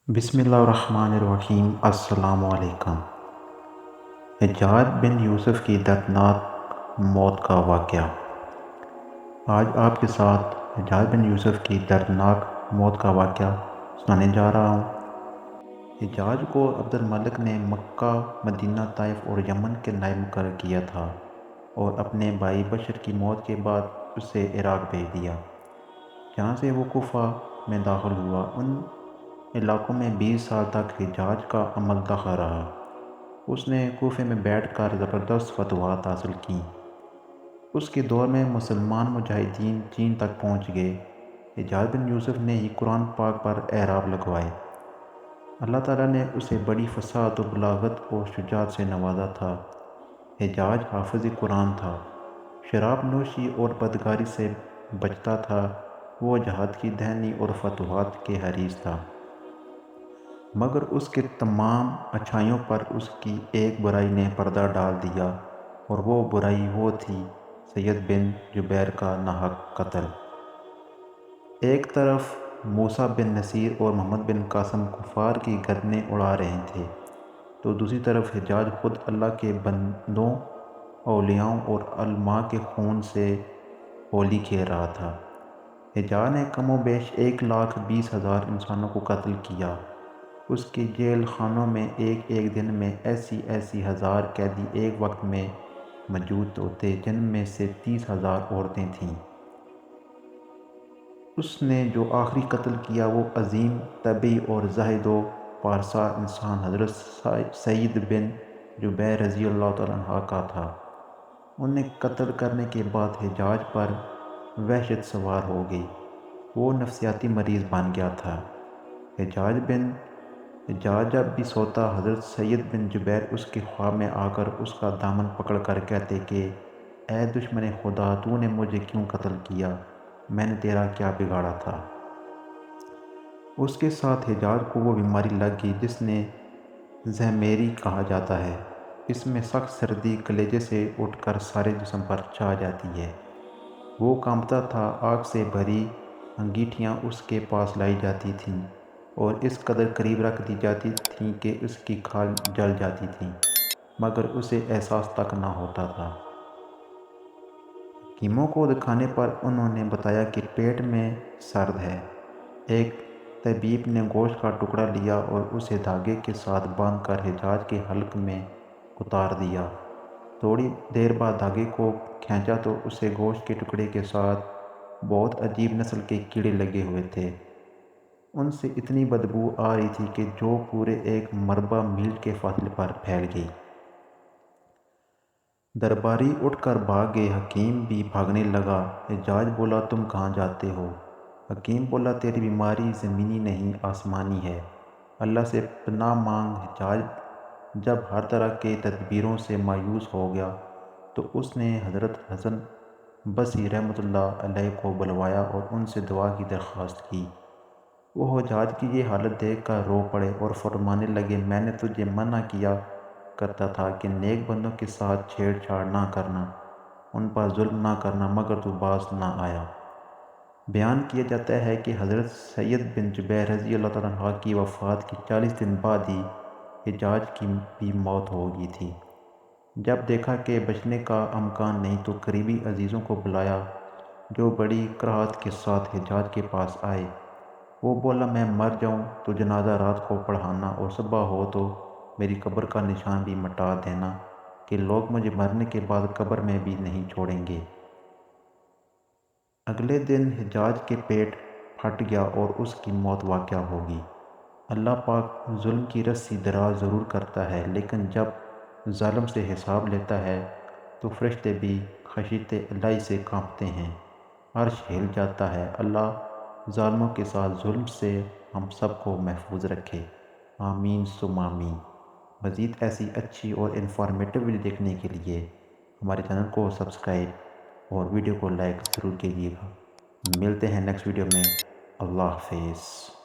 بسم اللہ الرحمن الرحیم۔ السلام علیکم۔ حجاج بن یوسف کی دردناک موت کا واقعہ۔ آج آپ کے ساتھ حجاج بن یوسف کی دردناک موت کا واقعہ سنانے جا رہا ہوں۔ حجاج کو عبد الملک نے مکہ، مدینہ، طائف اور یمن کے نائب مقرر کیا تھا اور اپنے بھائی بشر کی موت کے بعد اسے عراق بھیج دیا، جہاں سے وہ کوفہ میں داخل ہوا۔ ان علاقوں میں 20 سال تک حجاج کا عمل دخل رہا۔ اس نے کوفے میں بیٹھ کر زبردست فتوحات حاصل کیں۔ اس کے دور میں مسلمان مجاہدین چین تک پہنچ گئے۔ حجاج بن یوسف نے ہی قرآن پاک پر اعراب لگوائے۔ اللہ تعالیٰ نے اسے بڑی فصاحت و بلاغت اور شجاعت سے نوازا تھا۔ حجاج حافظ قرآن تھا، شراب نوشی اور بدکاری سے بچتا تھا۔ وہ جہاد کی دہنی اور فتوحات کے حریص تھا، مگر اس کے تمام اچھائیوں پر اس کی ایک برائی نے پردہ ڈال دیا، اور وہ برائی وہ تھی سید بن جبیر کا ناحق قتل۔ ایک طرف موسیٰ بن نصیر اور محمد بن قاسم کفار کی گردنیں اڑا رہے تھے، تو دوسری طرف حجاج خود اللہ کے بندوں، اولیاؤں اور علماء کے خون سے ہولی کھیل رہا تھا۔ حجاج نے کم و بیش 1,20,000 انسانوں کو قتل کیا۔ اس کے جیل خانوں میں ایک دن میں ایسی ہزار قیدی ایک وقت میں موجود ہوتے، جن میں سے 30,000 عورتیں تھیں۔ اس نے جو آخری قتل کیا وہ عظیم طبع اور زاہد و پارسا انسان حضرت سعید بن جبیر رضی اللہ تعالیٰ عنہ کا تھا۔ انہیں قتل کرنے کے بعد حجاج پر وحشت سوار ہو گئی۔ وہ نفسیاتی مریض بن گیا تھا۔ حجاج جب بھی سوتا، حضرت سعید بن جبیر اس کے خواب میں آ کر اس کا دامن پکڑ کر کہتے کہ اے دشمن خدا، تو نے مجھے کیوں قتل کیا؟ میں نے تیرا کیا بگاڑا تھا؟ اس کے ساتھ حجاج کو وہ بیماری لگ گئی جس نے زہمیری کہا جاتا ہے۔ اس میں سخت سردی کلیجے سے اٹھ کر سارے جسم پر چھا جاتی ہے۔ وہ کانپتا تھا۔ آگ سے بھری انگیٹھیاں اس کے پاس لائی جاتی تھیں اور اس قدر قریب رکھ دی جاتی تھیں کہ اس کی کھال جل جاتی تھی، مگر اسے احساس تک نہ ہوتا تھا۔ حکیموں کو دکھانے پر انہوں نے بتایا کہ پیٹ میں سرد ہے۔ ایک طبیب نے گوشت کا ٹکڑا لیا اور اسے دھاگے کے ساتھ باندھ کر حجاج کے حلق میں اتار دیا۔ تھوڑی دیر بعد دھاگے کو کھینچا تو اسے گوشت کے ٹکڑے کے ساتھ بہت عجیب نسل کے کیڑے لگے ہوئے تھے۔ ان سے اتنی بدبو آ رہی تھی کہ جو پورے ایک مربع میل کے فاصلے پر پھیل گئی۔ درباری اٹھ کر بھاگ گئے۔ حکیم بھی بھاگنے لگا۔ حجاج بولا تم کہاں جاتے ہو؟ حکیم بولا تیری بیماری زمینی نہیں آسمانی ہے، اللہ سے پناہ مانگ۔ حجاج جب ہر طرح کے تدبیروں سے مایوس ہو گیا تو اس نے حضرت حسن بصری رحمۃ اللہ علیہ کو بلوایا اور ان سے دعا کی درخواست کی۔ وہ حجاج کی یہ حالت دیکھ کر رو پڑے اور فرمانے لگے میں نے تجھے منع کیا کرتا تھا کہ نیک بندوں کے ساتھ چھیڑ چھاڑ نہ کرنا، ان پر ظلم نہ کرنا، مگر تو باز نہ آیا۔ بیان کیا جاتا ہے کہ حضرت سعید بن جبیر رضی اللہ تعالیٰ عنہ کی وفات کے 40 دن بعد ہی حجاج کی بھی موت ہو گئی تھی۔ جب دیکھا کہ بچنے کا امکان نہیں تو قریبی عزیزوں کو بلایا، جو بڑی کراہت کے ساتھ حجاج کے پاس آئے۔ وہ بولا میں مر جاؤں تو جنازہ رات کو پڑھانا اور صبح ہو تو میری قبر کا نشان بھی مٹا دینا کہ لوگ مجھے مرنے کے بعد قبر میں بھی نہیں چھوڑیں گے۔ اگلے دن حجاج کے پیٹ پھٹ گیا اور اس کی موت واقع ہو گئی۔ اللہ پاک ظلم کی رسی دراز ضرور کرتا ہے، لیکن جب ظالم سے حساب لیتا ہے تو فرشتے بھی خشیت الہی سے کانپتے ہیں، عرش ہل جاتا ہے۔ اللہ ظالموں کے ساتھ ظلم سے ہم سب کو محفوظ رکھے، آمین ثم آمین۔ مزید ایسی اچھی اور انفارمیٹیو ویڈیو دیکھنے کے لیے ہمارے چینل کو سبسکرائب اور ویڈیو کو لائک ضرور کیجیے گا۔ ملتے ہیں نیکسٹ ویڈیو میں۔ اللہ حافظ۔